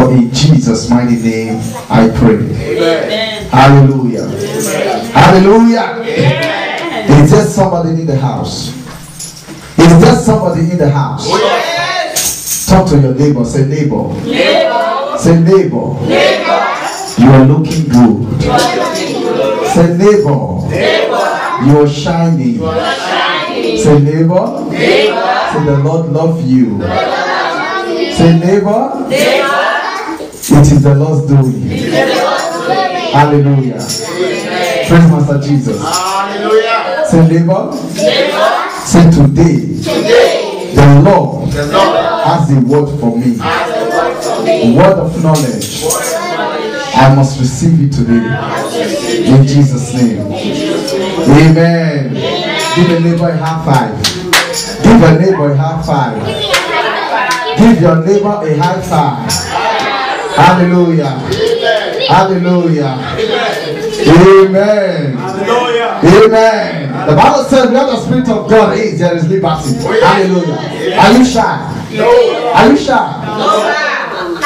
For in Jesus' mighty name I pray. Amen. Hallelujah. Amen. Hallelujah. Amen. Is there somebody in the house? Is there somebody in the house? Yes. Talk to your neighbor. Say, neighbor. Neighbor. Say, neighbor. Neighbor. You are looking good. You are looking good. Say, neighbor. Neighbor. You are shining. You are shining. Say, neighbor. Neighbor. Say, the Lord love you. Say, neighbor. Neighbor. It is the Lord's doing. Hallelujah. Praise Master Jesus. Hallelujah. Say, neighbor. Neighbor. Say, today. Today. The Lord The Lord has a word for me. has a word for me. Word of knowledge. I must receive it today. In Jesus' name. Amen. Give a neighbor a high five. Give your neighbor a high five. Give your neighbor a high five. Hallelujah. Hallelujah. Amen. Amen. The Bible says where the Spirit of God is, there is liberty. Hallelujah. Are you shy? No. Are you shy? No.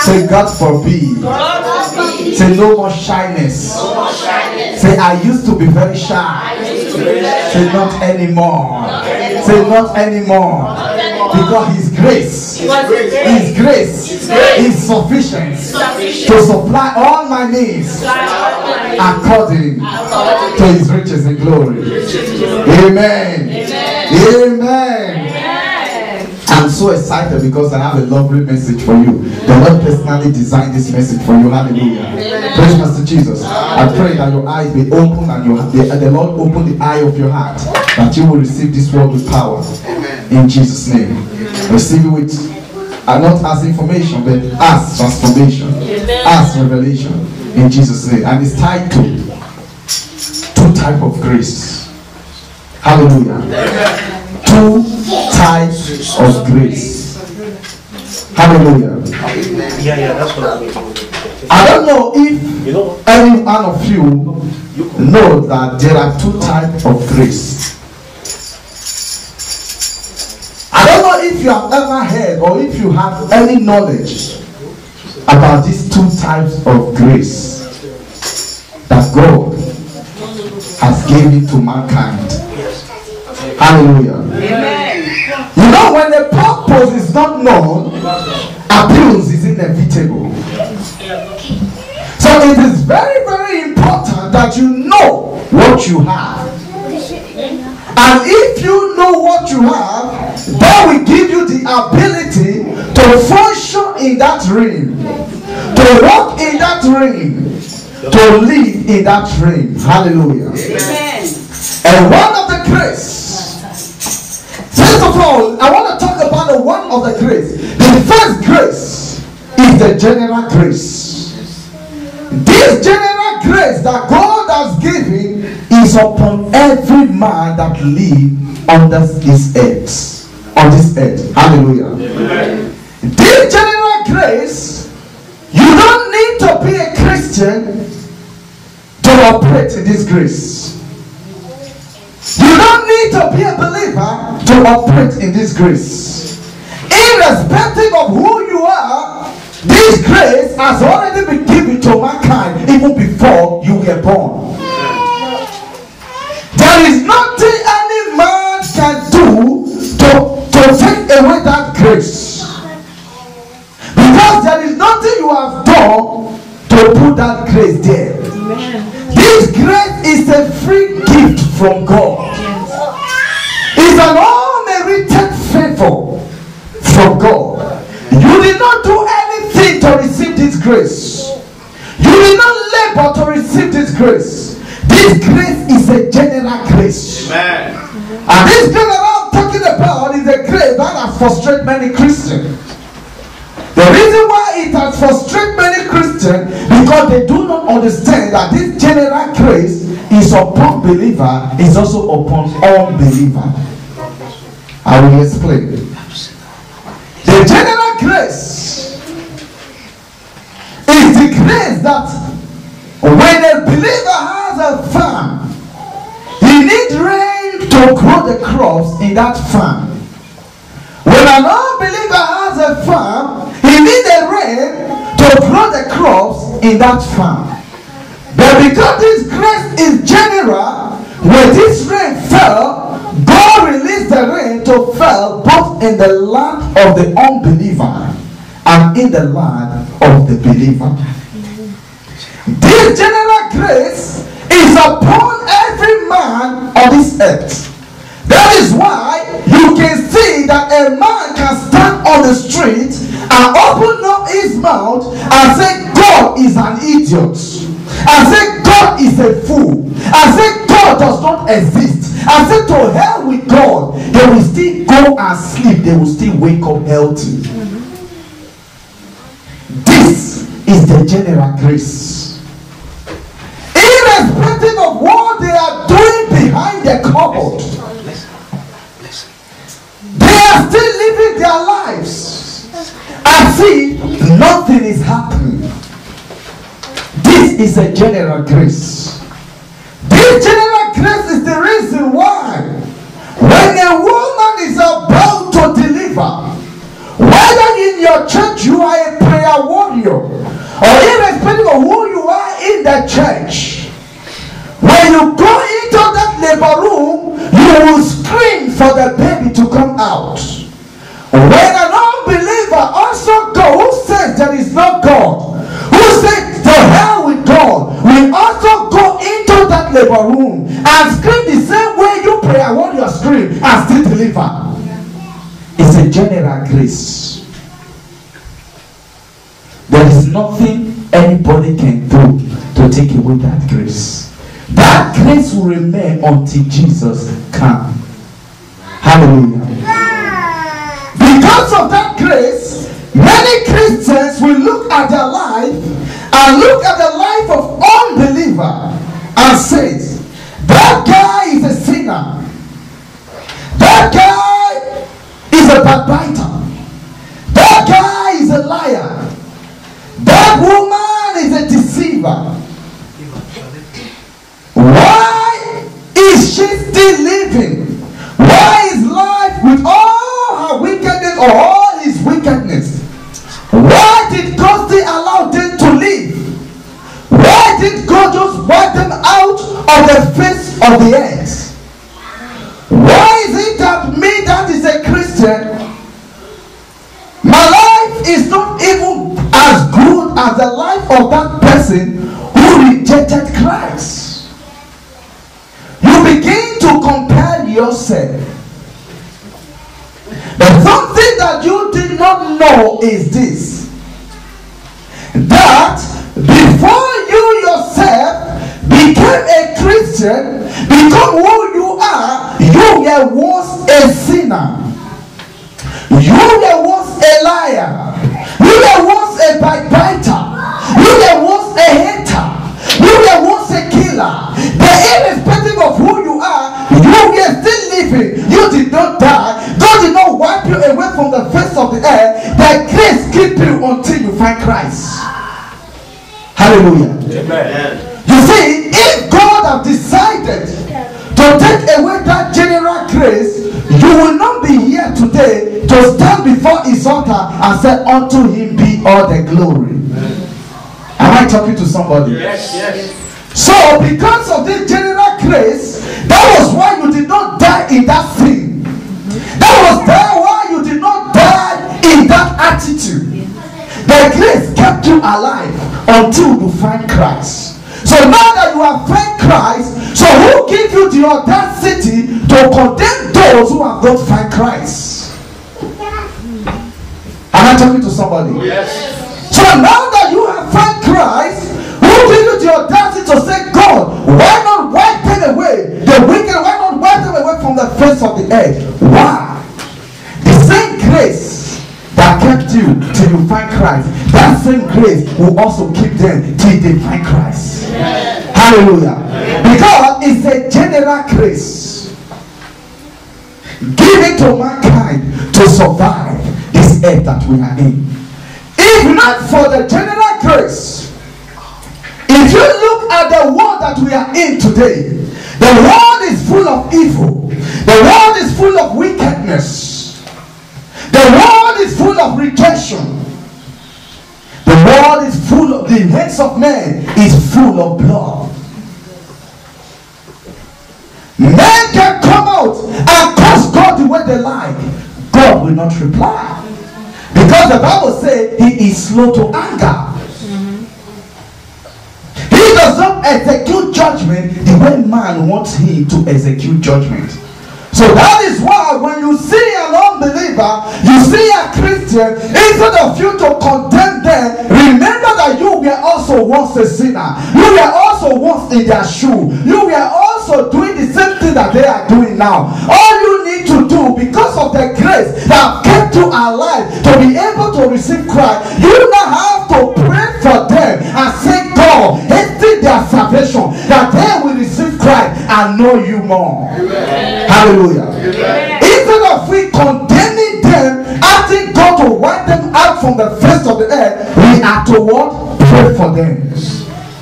Say, God forbid. God forbid. Say, no more shyness. No more shyness. Say, I used to be very shy. Say, not anymore. Say, not anymore. Because His grace, His grace is sufficient to supply all my needs according to His riches and glory. Amen. Amen. I'm so excited because I have a lovely message for you. The Lord personally designed this message for you. Hallelujah. Praise Master Jesus. I pray that your eyes be open and the Lord open the eye of your heart, that you will receive this word with power. In Jesus' name. Receive it with, not as information, but as transformation, as revelation. In Jesus' name. And it's tied to two types of grace. Hallelujah. Two types of grace. Hallelujah. Yeah, that's what I don't know if any one of you know that there are two types of grace. I don't know if you have ever heard or if you have any knowledge about these two types of grace that God has given to mankind. Hallelujah. Amen. You know, when the purpose is not known, abuse is inevitable. So it is very, very important that you know what you have. And if you know what you have, that will give you the ability to function in that realm, to walk in that realm, to live in that realm. Hallelujah. Amen. And one of the grace, first of all, I want to talk about the one of the grace. The first grace is the general grace. This general grace that God has given is upon every man that lives under this earth. On this earth. Hallelujah. Amen. This general grace, you don't need to be a Christian to operate in this grace. You don't need to be a believer to operate in this grace. Irrespective of who you are, this grace has already been given to mankind even before you were born. There is nothing any man can do to take away that grace. Because there is nothing you have done to put that grace there. This grace is a free gift from God. It's an unmerited favor from God. You did not do anything to receive this grace. You did not labor to receive this grace. This grace is a general grace. Amen. And this grace that I'm talking about is a grace that has frustrated many Christians. The reason why it has frustrated many Christians because they do not understand that this general grace is upon believer, is also upon unbeliever. I will explain. The general grace is the grace that when a believer has a farm, he needs rain to grow the crops in that farm. When an unbeliever has a farm, he needs a rain to grow the crops in that farm. But because this grace is general, when this rain fell, God released the rain to fall both in the land of the unbeliever and in the land of the believer. This general grace is upon every man on this earth. That is why you can see that a man can stand on the street and open up his mouth and say God is an idiot, and say God is a fool, and say God does not exist, and say to hell with God. They will still go and sleep, they will still wake up healthy. This is the general grace. Irrespective of what they are doing behind the cupboard, they are still living their lives as if nothing is happening. This is a general grace. This general grace is the reason why when a woman is about to deliver, whether in your church you are a prayer warrior, or irrespective of who you are in the church, when you go into that labor room, you will scream for the baby to come out. When an unbeliever also goes, who says there is no God, who says to hell with God, will also go into that labor room and scream the same way you prayer warrior scream and still deliver. It's a general grace. There is nothing anybody can do to take away that grace. That grace will remain until Jesus comes. Hallelujah. Because of that grace, many Christians will look at their life and look at the life of unbeliever and say, that guy is a sinner. That guy is a backbiter. That guy is a liar. That woman is a deceiver. Why is she still living? Why is life with all her wickedness or all his wickedness? Why did God still allow them to live? Why did God just wipe them out of the face of the earth? Why is it that me that is a Christian, my life is not even as good as the life of that person who rejected Christ? You begin to compare yourself. But something that you did not know is this: that before you yourself became a Christian, become who you are, you were once a sinner. You were once a liar. You were once a backbiter. You were once a hater. You were once a killer. But irrespective of who you are, you were still living. You did not die. God did not wipe you away from the face of the earth. The grace keeps you until you find Christ. Hallelujah. Amen. You see, if God have decided to take away that general grace, you will not be here today to stand before his altar and say, unto him be all the glory. Am I talking to somebody? Yes, yes. So because of this general grace, that was why you did not die in that sin. That was why you did not die in that attitude. The grace kept you alive until you find Christ. So now that you have found Christ, so who gives you the audacity to condemn those who have not found Christ? Am I talking to somebody? Yes. So now that you have found Christ, who gives you the audacity to say, God, why not wipe them away? The wicked, why not wipe them away from the face of the earth? Why? The same grace that kept you till you find Christ, that same grace will also keep them till they find Christ. Amen. Hallelujah. Amen. Because it's a general grace given to mankind to survive this earth that we are in. If not for the general grace, if you look at the world that we are in today, the world is full of evil. The world is full of wickedness. The world is full of rejection. The world God is full of, the heads of men is full of blood. Men can come out and curse God the way they like. God will not reply. Because the Bible says he is slow to anger. He does not execute judgment the way man wants him to execute judgment. So that is why when you see an unbeliever, you see a Christian, instead of you to condemn them, remember that you were also once a sinner. You were also once in their shoe. You were also doing the same thing that they are doing now. All you need to do, because of the grace that kept you alive to be able to receive Christ, you now have to pray for them and say, God, hasten their salvation, that they will receive Christ and know you more. Amen. Hallelujah. Amen. Instead of we condemning them, asking God to wipe them out from the face of the earth, we are to what? Pray for them.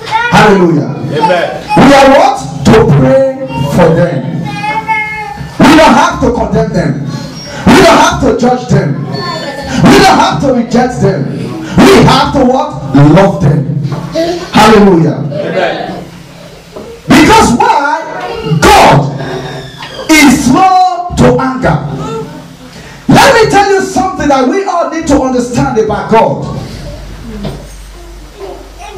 Hallelujah. Amen. We are what? To pray for them. We don't have to condemn them. We don't have to judge them. We don't have to reject them. We have to what? Love them. Hallelujah. Amen. Because why? God is slow to anger. Let me tell you something that we all need to understand about God.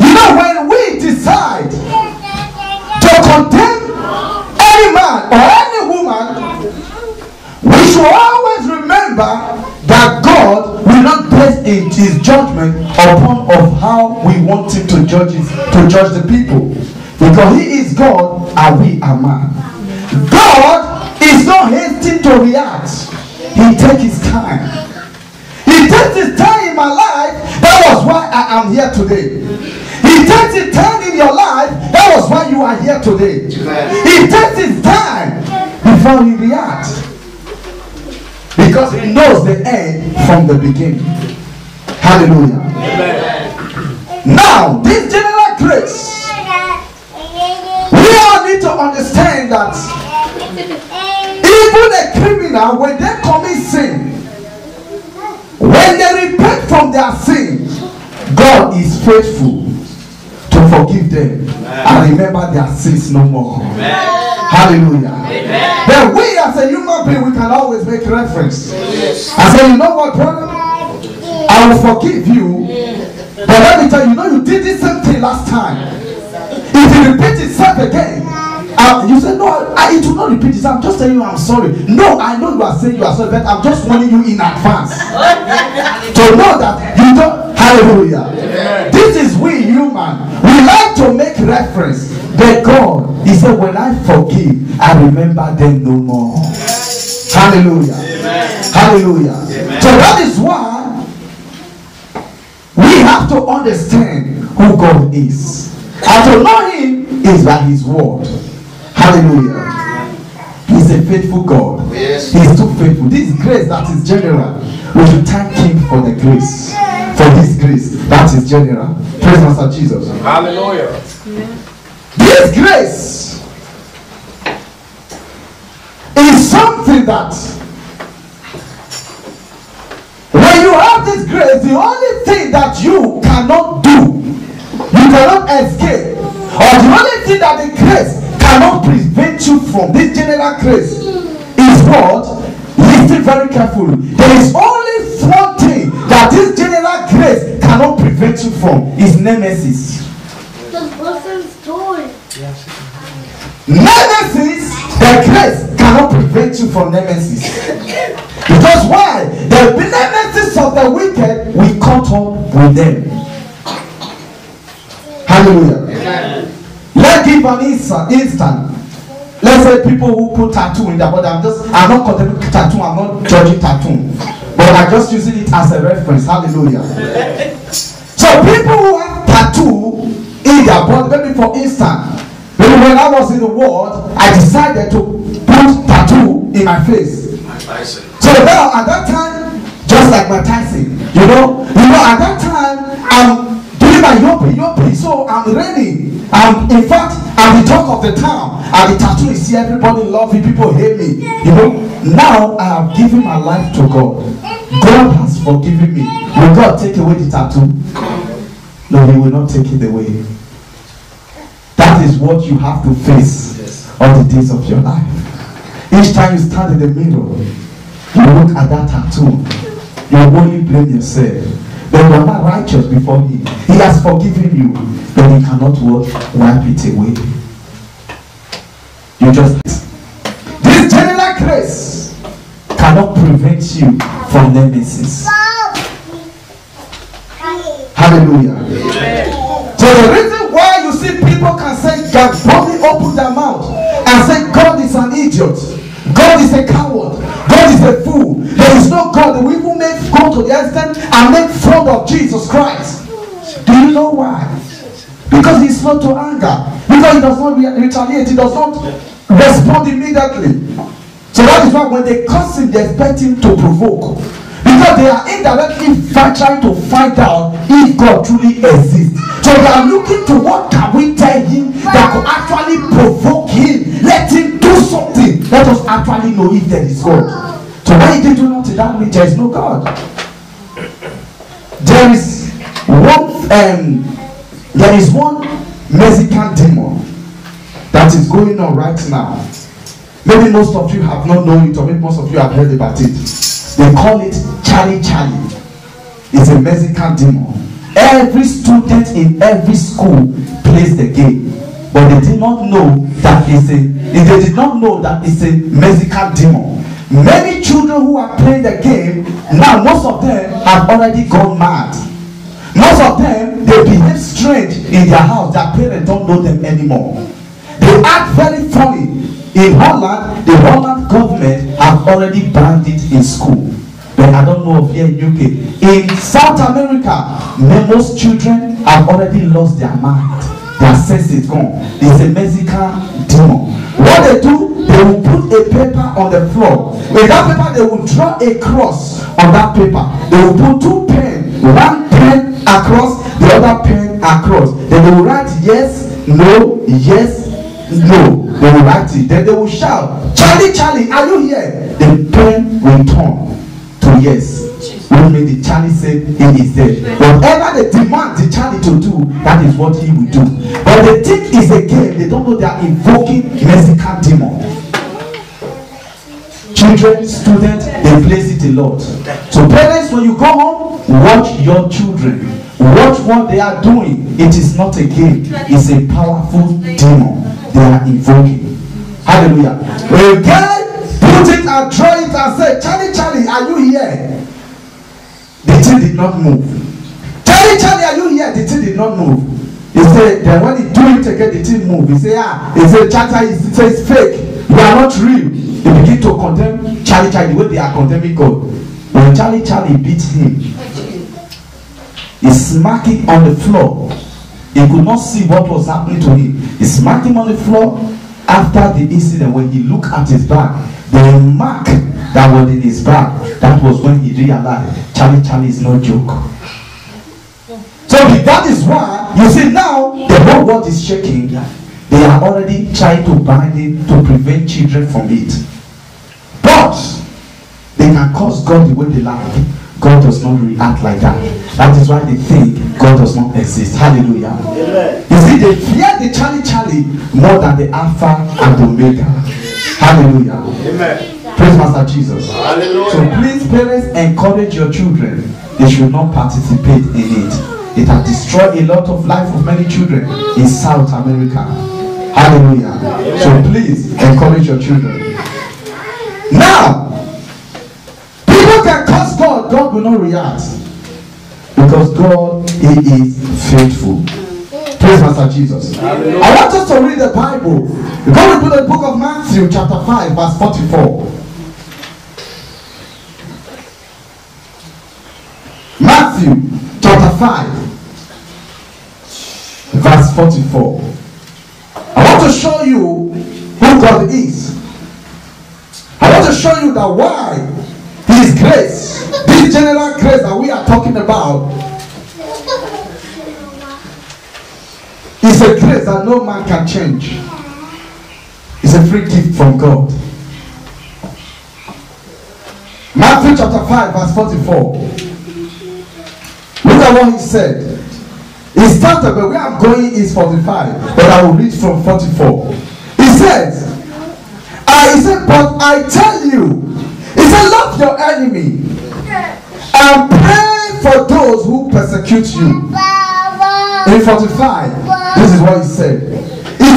You know, when we decide to condemn any man or any woman, we should always remember that God will not place his judgment upon of how we want him to judge the people. Because he is God and we are man. God is not hasty to react. He takes his time. He takes his time in my life. That was why I am here today. He takes his time in your life. That was why you are here today. He takes his time before he reacts. Because he knows the end from the beginning. Hallelujah. Amen. Now, this general grace, we all need to understand that even a criminal, when they commit sin, when they repent from their sin, God is faithful to forgive them and remember their sins no more. Hallelujah. Amen. Then we as a human being, we can always make reference. I say, you know what, brother? I will forgive you. But let me tell you, you know you did the same thing last time. If you repeat itself again, you say, no, it will not repeat itself. I'm just telling you I'm sorry. No, I know you are saying you are sorry, but I'm just warning you in advance. To know that you don't. Hallelujah. Amen. This is we human. We like to make reference. But God, he said, when I forgive, I remember them no more. Hallelujah. Amen. Hallelujah. Amen. So that is why we have to understand who God is. And to know him is by his word. Hallelujah. He's a faithful God. Yes. He's too faithful. This grace that is general, we should thank him for the grace. For this grace that is general. Praise Master Jesus. Hallelujah. This grace is something that when you have this grace, the only thing that you cannot do, you cannot escape, or the only thing that the grace cannot prevent you from, this general grace, is what? Listen very carefully. There is only one thing that this general grace cannot prevent you from, is nemesis. Nemesis, the grace cannot prevent you from nemesis. Because why? The nemesis of the wicked, we caught up with them. Hallelujah. Amen. Let's give an instant. Let's say people who put tattoo in their body. I'm not condemning tattoo, I'm not judging tattoo. But I'm just using it as a reference. Hallelujah. So people who have tattoo in their body, maybe for instance, maybe when I was in the world, I decided to put tattoo in my face. So now at that time, just like my Tyson, you know, at that time, I'm doing my yopi, so I'm ready. In fact, I'm the talk of the town. And the tattoo is here, everybody love me, people hate me. You know, now I have given my life to God. God has forgiven me. Will God take away the tattoo? No, he will not take it away. That is what you have to face all the days of your life. Each time you stand in the mirror, you look at that tattoo, you only blame yourself. But you are not righteous before him. He has forgiven you, but he cannot wipe it away. You just... This general grace cannot prevent you from nemesis. Hallelujah. So the reason why you see people can say, God boldly open their mouth and say God is an idiot, God is a coward, God is a fool, there is no God, the people may go to the extent and make fun of Jesus Christ. Do you know why? Because he's slow to anger, because he does not retaliate, he does not respond immediately. So that is why when they curse him, they expect him to provoke, because they are indirectly trying to find out if God truly exists. So they are looking to what can we tell him that could actually provoke him. Let him do something. Let us actually know if there is God. So when he did not, that means there is no God. There is one Mexican demon that is going on right now. Maybe most of you have not known it, or maybe most of you have heard about it. They call it Charlie. It's a Mexican demon. Every student in every school plays the game, but they did not know that it's a Mexican demon. Many children who are playing the game now, most of them have already gone mad. Most of them, they behave strange in their house. Their parents don't know them anymore. They act very funny. In Holland, the Holland government have already banned it in school. But I don't know of here in UK. In South America, most children have already lost their mind. Their sense is gone. It's a Mexican demon. What they do, they will put a paper on the floor. With that paper, they will draw a cross on that paper. They will put two pens, one pen across, the other pen across. Then they will write yes, no, yes, no. They will write it. Then they will shout, Charlie, Charlie, are you here? The pen will turn to yes. Which means the Charlie said he is there. Whatever they demand the Charlie to do, that is what he will do. But they think it's a game. They don't know they are invoking Mexican demon. Children, students, they place it a lot. So parents, when you go home, watch your children. Watch what they are doing. It is not a game. It's a powerful demon they are invoking. Hallelujah. When a guy put it and draw it and say, Charlie, Charlie, are you here? The thing did not move. Charlie, Charlie, are you here? The thing did not move. He said, then when he do it again, the thing moved. He said, he said, Charlie, he says fake. You are not real. They begin to condemn Charlie, Charlie the way they are condemning God. When Charlie, Charlie beat him, he smacked him on the floor. He could not see what was happening to him. He smacked him on the floor. After the incident, when he looked at his back, the mark that was in his back, that was when he realized Charlie, Charlie is no joke. So that is why you see now the whole world is shaking. They are already trying to bind it to prevent children from it. But they can curse God the way they like. God does not react like that. That is why they think God does not exist. Hallelujah. Amen. You see, they fear the Charlie, Charlie more than the Alpha and the Omega. Hallelujah. Amen. Praise Master Jesus. Hallelujah. So please, parents, encourage your children. They should not participate in it. It has destroyed a lot of life of many children in South America. Hallelujah. Amen. So please encourage your children. Now, people can curse God. God will not react. Because God, He is faithful. Praise Master Jesus. Hallelujah. I want us to read the Bible. We're going to the book of Matthew chapter 5 verse 44. Matthew chapter 5 verse 44. I want to show you who God is. I want to show you that why His grace, this general grace that we are talking about, is a grace that no man can change. It's a free gift from God. Matthew chapter 5 verse 44. Look at what He said. He It started, but where I'm going is 45. But I will read from 44. He says, he said, but I tell you, he said, love your enemy and pray for those who persecute you. In 45, this is what he said. He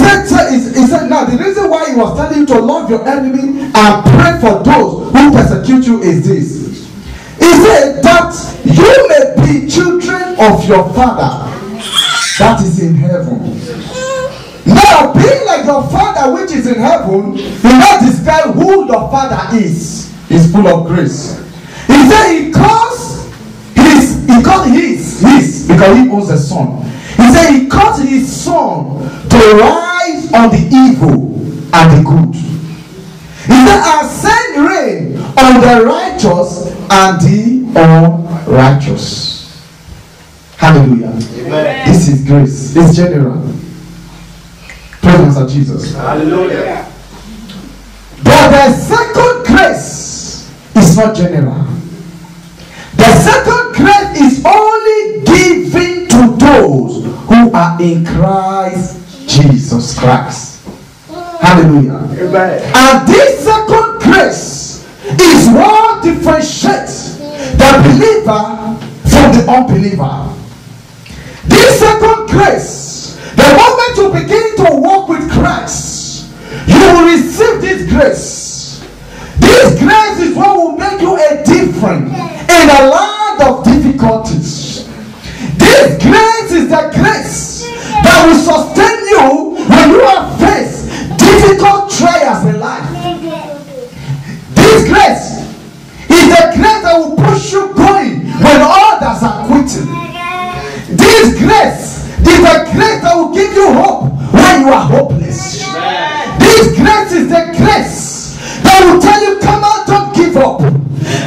said, now the reason why he was telling you to love your enemy and pray for those who persecute you is this. He said that you may be children of your Father that is in heaven. Now, being like your Father which is in heaven, he not describe who your Father is. He's full of grace. He said he calls his because he owns a son. He said he caused his son to rise on the evil and the good. He said, I send rain on the righteous and the unrighteous. Hallelujah. Amen. This is grace. It's general. Praise God, Jesus. Hallelujah. But the second grace is not general. The second grace is only given to those who are in Christ Jesus Christ. Hallelujah. Amen. And this second grace is what differentiates the believer from the unbeliever. This second grace, the moment you begin to walk with Christ, you will receive this grace. This grace is what will make you a difference in a land of difficulties. This grace is the grace that will sustain you when you have faced difficult trials in life. This grace is the grace that will push you going when others are quitting. This grace is the grace that will give you hope when you are hopeless. This grace is the grace that will tell you, come on, don't give up.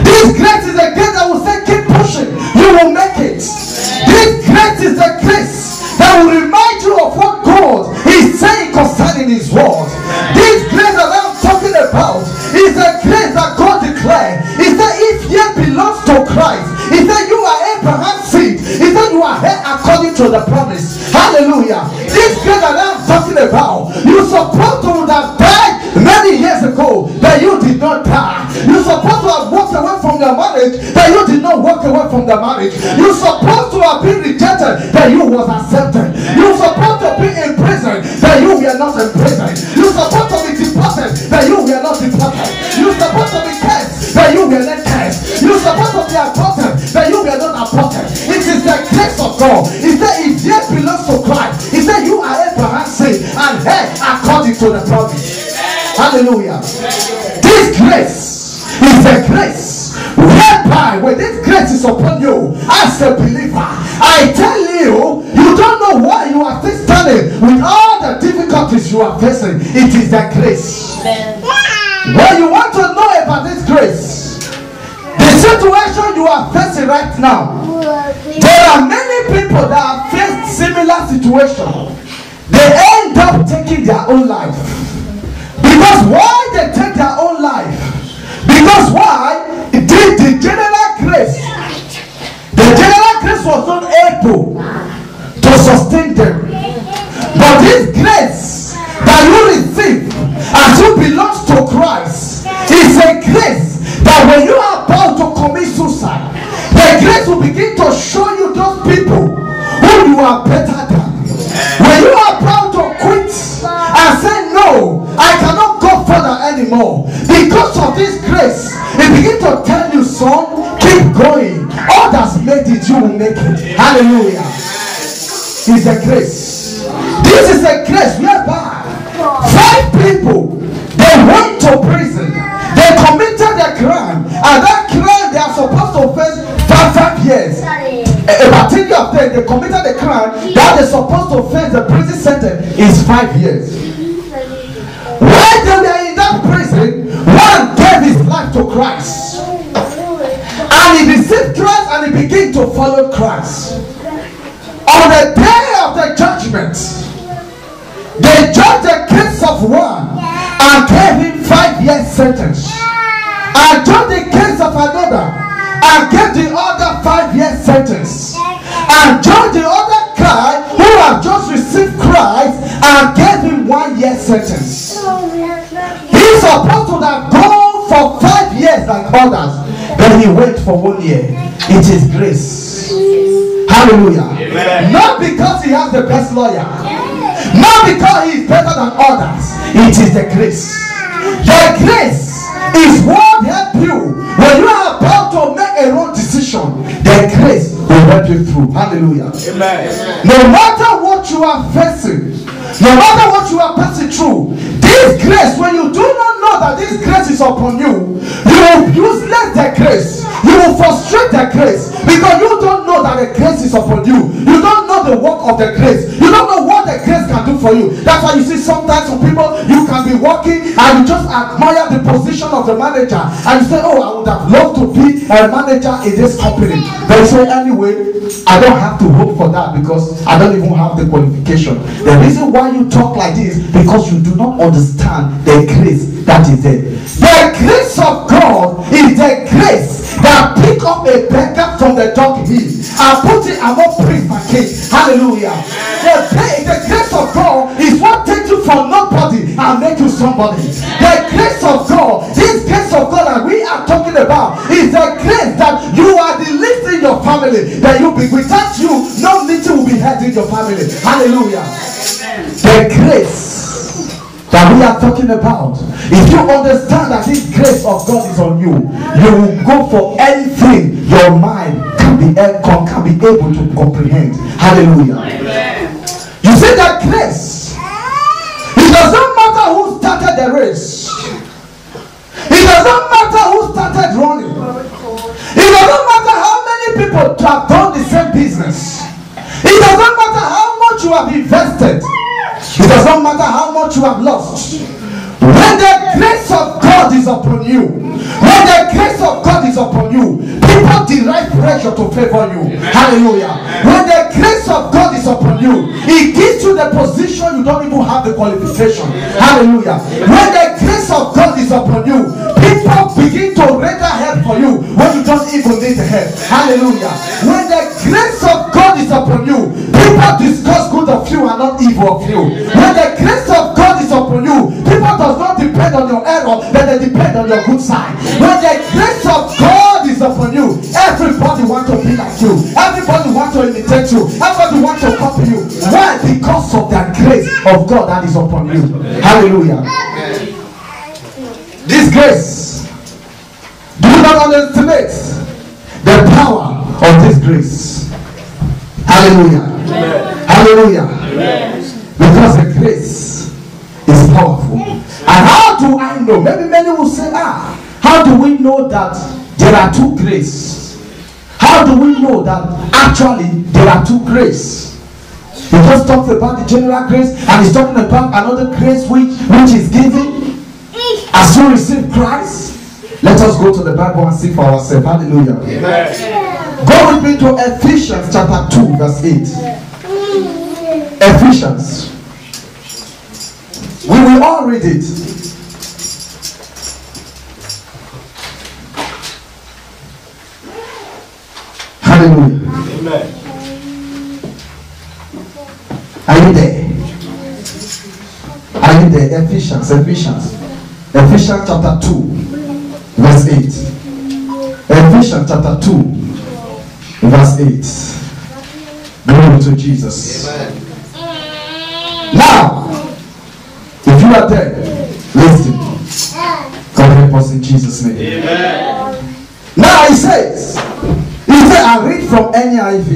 This grace is the grace that will say, keep pushing, you will make it. This grace is the grace that will remind you of what God is saying concerning his word. This grace that I'm talking about is the grace that God declared. He said, if ye belongs to Christ, he said, you are Abraham's seed. He said, you are here according to the promise. Hallelujah. This grace that I'm talking about, you're supposed to have died many years ago, that you did not die. You're supposed to have walked away from your marriage, that you did not walk away from the marriage. You're supposed to have been rejected, that you was accepted. You're supposed to be in prison, that you were not in prison. You're supposed to be deported, that you were not deported. You're supposed to be cursed, that you were not cursed. You're supposed to be aborted, that you were not aborted. It is the grace of God. He said, if yes belongs to Christ, he said, you are Abraham's seed and heir according to the promise. Hallelujah. This grace is the grace whereby when this grace is upon you as a believer, I tell you, you don't know why you are still standing with all the difficulties you are facing. It is the grace. When you want to know about this grace, the situation you are facing right now, there are many people that have faced similar situations. They end up taking their own life. Because why they take their own life? Because why? The general grace was not able to sustain them. But this grace that you receive as you belong to Christ is a grace that when you are about to commit suicide, the grace will begin to show you those people who you are better than. When you are about to quit and say, no, I cannot go further anymore, because of this grace, it begins to tell you, son, keep going. Others made it, you will make it. Hallelujah. It's a grace. This is a grace whereby 5 people, they went to prison, they committed a crime, and that crime they are supposed to face 5 years. About 10 years after they committed the crime, that they're supposed to face the prison sentence is 5 years. While they were in that prison, one gave his life to Christ, and he received Christ and he began to follow Christ. On the day of the judgment, they judged the case of one and gave him 5 years sentence, and judged the case of another and gave the other 5 years sentence, and judged the other guy sentence. He's supposed to have gone for 5 years like others, but he went for 1 year. It is grace. Hallelujah. Amen. Not because he has the best lawyer, not because he is better than others. It is the grace. The grace is what helps you when you are about to make a wrong decision. The grace will help you through. Hallelujah. Amen. No matter what you are facing, no matter what you are passing through, this grace, when you do not know that this grace is upon you, you will useless the grace. You will frustrate the grace because you don't know that the grace is upon you. You don't know the work of the grace. You don't know what the grace can do for you. That's why you see sometimes some people, you can be working and you just admire the position of the manager and you say, oh, I would have loved to be a manager in this company. But you say, anyway, I don't have to hope for that because I don't even have the qualification. The reason why you talk like this because you do not understand the grace that is there. The grace of God is the grace that pick up a beggar from the dog hill and put it among priest and king. Hallelujah. The grace of God is what takes you from nobody and make you somebody. The grace of God, this grace of God that we are talking about, is the grace that you are the least in your family. That you be without you, no meeting will be held in your family. Hallelujah. The grace that we are talking about, if you understand that this grace of God is on you, you will go for anything your mind can be able to comprehend. Hallelujah. Amen. You see that grace, it doesn't matter who started the race, it doesn't matter who started running, it doesn't matter how many people have done the same business, it doesn't matter how much you have invested, it doesn't matter how much you have lost. When the grace of God is upon you, when the grace of God is upon you, people derive pressure to favor you. Hallelujah. When the grace of God is upon you, it gives you the position you don't even have the qualification. Hallelujah. When the grace of God is upon you, people begin to render help for you when you don't even need the help. Hallelujah. When the grace of God is upon you, people discuss good of you and not evil of you. When the grace of God is upon you, people does not depend on your error, but they depend on your good side. When the grace of God is upon you, everybody wants to be like you. Everybody wants to imitate you. Everybody wants to copy you. Why? Because of the grace of God that is upon you. Hallelujah. This grace, do not underestimate the power of this grace. Hallelujah. Amen. Hallelujah. Amen. Because the grace is powerful. And how do I know? Maybe many will say, how do we know that there are two graces? How do we know that actually there are two graces? He just talked about the general grace and he's talking about another grace which is given as you receive Christ. Let us go to the Bible and see for ourselves. Hallelujah. Amen. Go with me to Ephesians chapter 2 verse 8. Ephesians. We will all read it. Hallelujah. Amen. Are you there? Are you there? Ephesians chapter 2 verse 8. Ephesians chapter 2 verse 8. Glory to Jesus. Amen. Now, if you are there, listen. God help us in Jesus' name. Amen. Now he says, I read from NIV.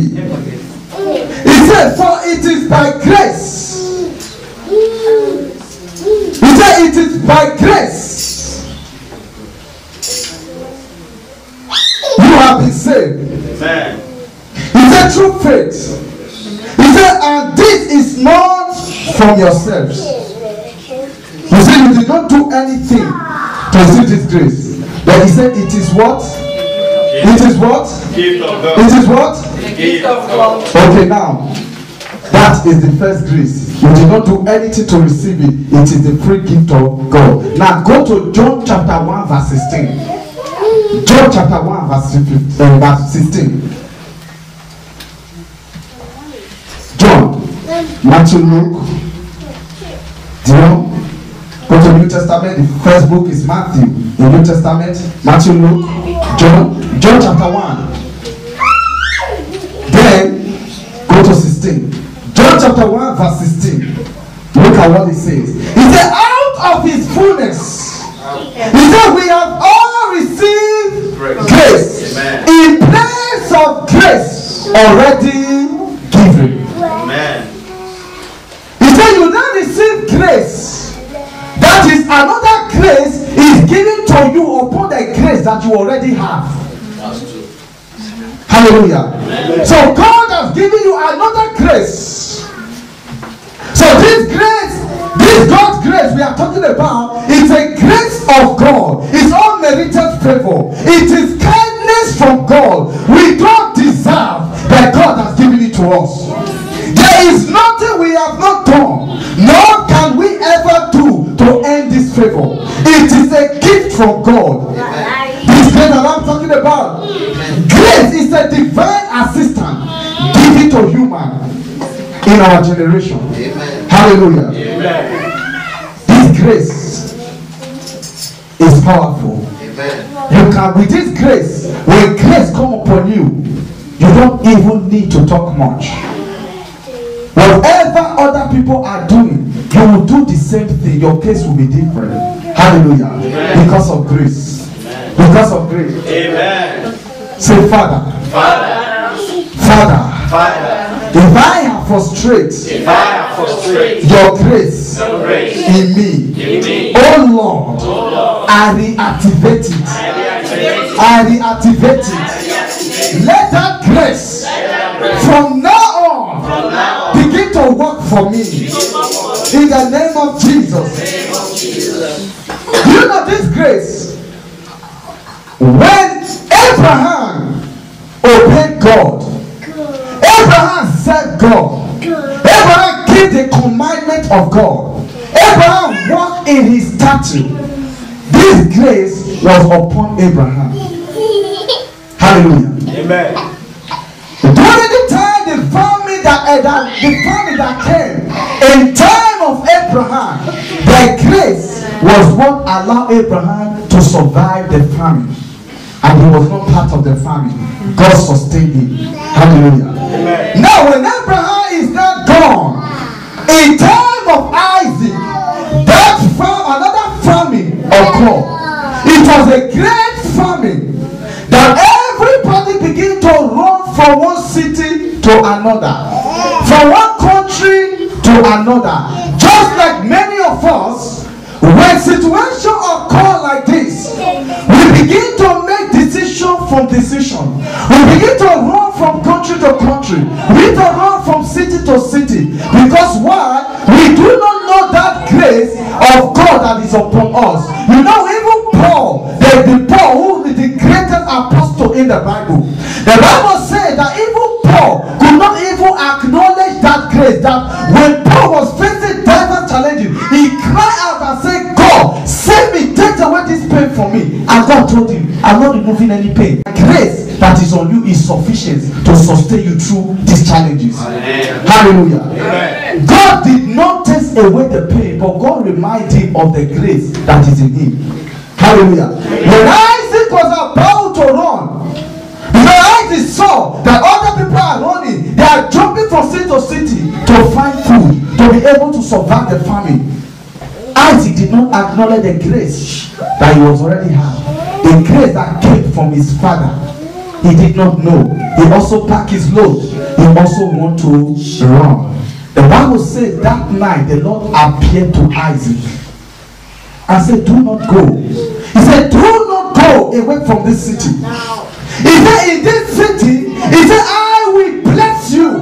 He said, for it is by grace. He said, it is by grace you have been saved. Amen. He said, through faith. He said, and this is not from yourselves. You see, you did not do anything to receive this grace. But he said, it is what? It is what? Gift of God. It is what? Gift of God. Okay, now, that is the first grace. You did not do anything to receive it. It is the free gift of God. Now, go to John chapter 1 verse 16. John chapter 1 verse 16. John, Matthew, Luke, John, the New Testament. The first book is Matthew. The New Testament, Matthew, Luke, John chapter 1. Then go to 16. John chapter 1 verse 16. Look at what he says. He said, out of his fullness. He said, we have all received grace. Amen. In place of grace already given. Amen. He said, you now receive grace. That is, another grace is given to you upon the grace that you already have. Hallelujah. Amen. So God has given you another grace. So this grace, this God's grace we are talking about, is a grace of God. It's unmerited favor. It is kindness from God. We don't deserve, but God has given it to us. There is nothing we have not done, nor can we ever do to earn this favor. It is a gift from God. This grace that I'm talking about, grace is a divine assistant given to human in our generation. Amen. Hallelujah. Amen. This grace is powerful. Amen. You can, with this grace, when grace come upon you, you don't even need to talk much. Whatever other people are doing, you will do the same thing. Your case will be different. Hallelujah. Amen. Because of grace. Amen. Because of grace. Amen. Say, Father. Father. Father. Father. If I have frustrated your grace in me, oh Lord, I reactivate it. I reactivate it. Let that grace from now on begin to work for me. In the name of Jesus. You know this grace? When Abraham obeyed God, Abraham served God. Abraham kept the commandment of God. Abraham walked in his statue. This grace was upon Abraham. Hallelujah. Amen. During the time the famine that came in time of Abraham, the grace was what allowed Abraham to survive the famine. And he was not part of the family. God sustained him. Hallelujah. Amen. Now when Abraham is not gone, in time of Isaac, that another famine occurred. It was a great famine that everybody began to run from one city to another, from one country to another. Just like many of us, when situations occur like this, we begin to make decision from decision. We begin to run from country to country. We to run from city to city. Because why? We do not know that grace of God that is upon us. You know, even Paul, the Paul who is the greatest apostle in the Bible. The Bible says that even Paul could not even acknowledge that grace. That when Paul was facing diverse challenges, he cried out and said, God, save me, take away this pain from me. And God told him, I'm not removing any pain. The grace that is on you is sufficient to sustain you through these challenges. Amen. Hallelujah. Amen. God did not take away the pain, but God reminded him of the grace that is in him. Hallelujah. Amen. When Isaac was about to run, because Isaac saw that other people are running, they are jumping from city to city to find food, to be able to survive the famine. Isaac did not acknowledge the grace that he was already had. The grace that came from his father. He did not know. He also packed his load. He also wanted to run. The Bible says that night the Lord appeared to Isaac and said, do not go. He said, do not go away from this city. He said, in this city, he said, I will bless you.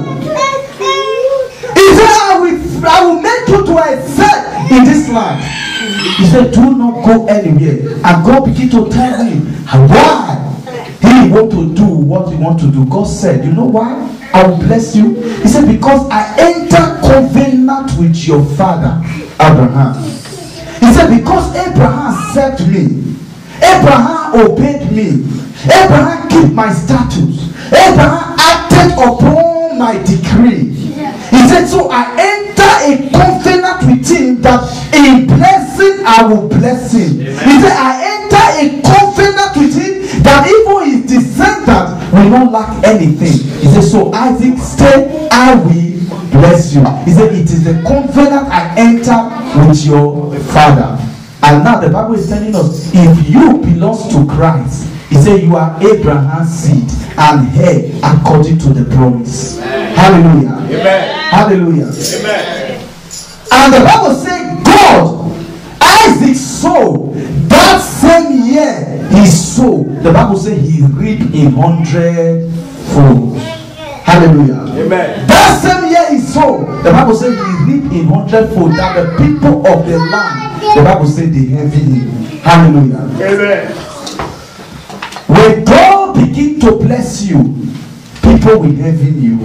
He said, I will make you to excel in this land. He said, do not go anywhere. And God began to tell him why he want to do what he want to do. God said, you know why I will bless you? He said, because I enter covenant with your father Abraham. He said, because Abraham served me, Abraham obeyed me, Abraham kept my statutes, Abraham acted upon my decree. He said, so I enter a covenant with him that in blessing I will bless him. He said, I enter a covenant with him that even his descendants will not lack anything. He said, so Isaac said, I will bless you. He said, it is the covenant I enter with your father. And now the Bible is telling us, if you belong to Christ, he said, you are Abraham's seed and heir according to the promise. Amen. Hallelujah. Amen. Hallelujah. Amen. And the Bible says, God, Isaac sowed that same year he sowed. The Bible says he reaped in 100-fold. Hallelujah. Amen. That same year he sowed. The Bible says he reaped in 100-fold. That the people of the land, the Bible says they envy him. Hallelujah. Amen. When God begin to bless you, people will envy you.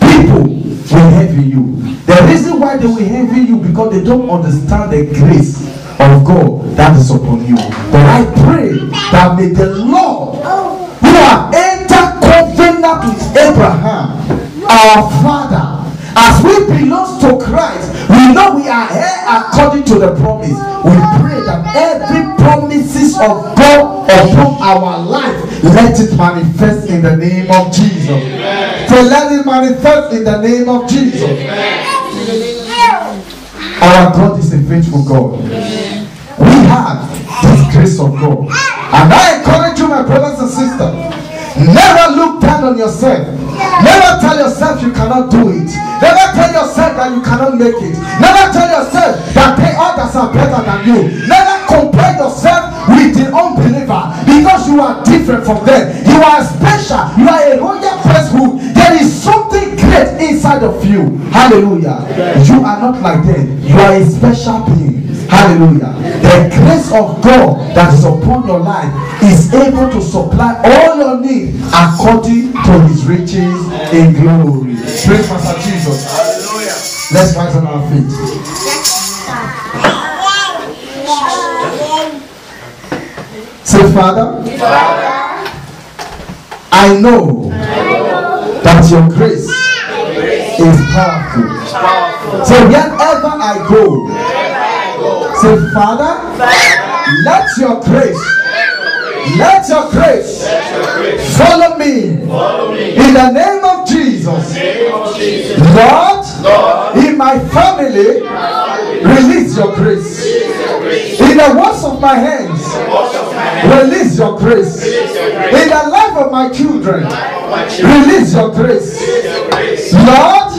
People will envy you. The reason why they will envy you because they don't understand the grace of God that is upon you. But I pray that may the Lord, who have entered covenant with Abraham, our father, as we belong to Christ, we know we are here according to the promise. We pray that every promises of God upon our life, let it manifest in the name of Jesus. Amen. So let it manifest in the name of Jesus. Amen. Our God is a faithful God. Amen. We have this grace of God. And I encourage you, my brothers and sisters, never look down on yourself. Never tell yourself you cannot do it. Never tell yourself that you cannot make it. Never tell yourself that others are better than you. Never compare yourself with the unbeliever because you are different from them. You are special. You are a royal priesthood. There is something great inside of you. Hallelujah. You are not like them. You are a special being. Hallelujah. The grace of God that is upon your life is able to supply all your needs according to his riches in glory. Praise Master Jesus. Hallelujah. Let's rise on our feet. Say, Father, I know that your grace is powerful. So wherever I go, say, Father, let your grace follow me in the name of Jesus. Lord, in my family, release your grace. In the works of my hands, release your grace. In the life of my children, release your grace. Lord,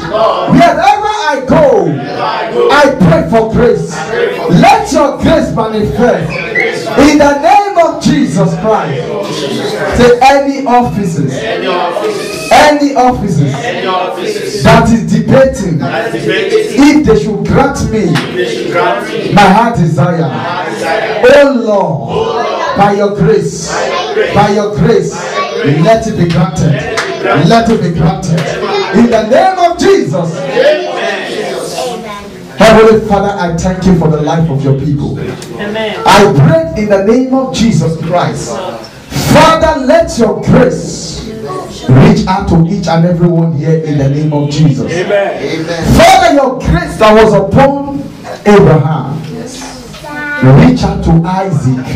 wherever I go, I pray for grace. Let your grace manifest in the name of Jesus Christ. Say, any offices that is debating if they should grant me my heart desire, oh Lord, by your grace, let it be granted. Let it be granted in the name of Jesus. Heavenly Father, I thank you for the life of your people. Amen. I pray in the name of Jesus Christ. Father, let your grace reach out to each and every one here in the name of Jesus. Amen. Father, your grace that was upon Abraham, reach out to Isaac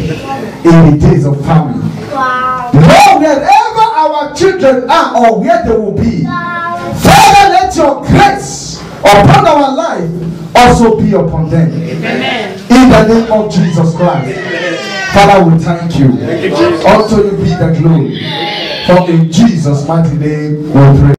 in the days of famine. Wow. Lord, wherever our children are or where they will be, Father, let your grace upon our life also be upon them. Amen. In the name of Jesus Christ. Amen. Father, we thank you. Unto you be the glory. For in Jesus' mighty name we pray.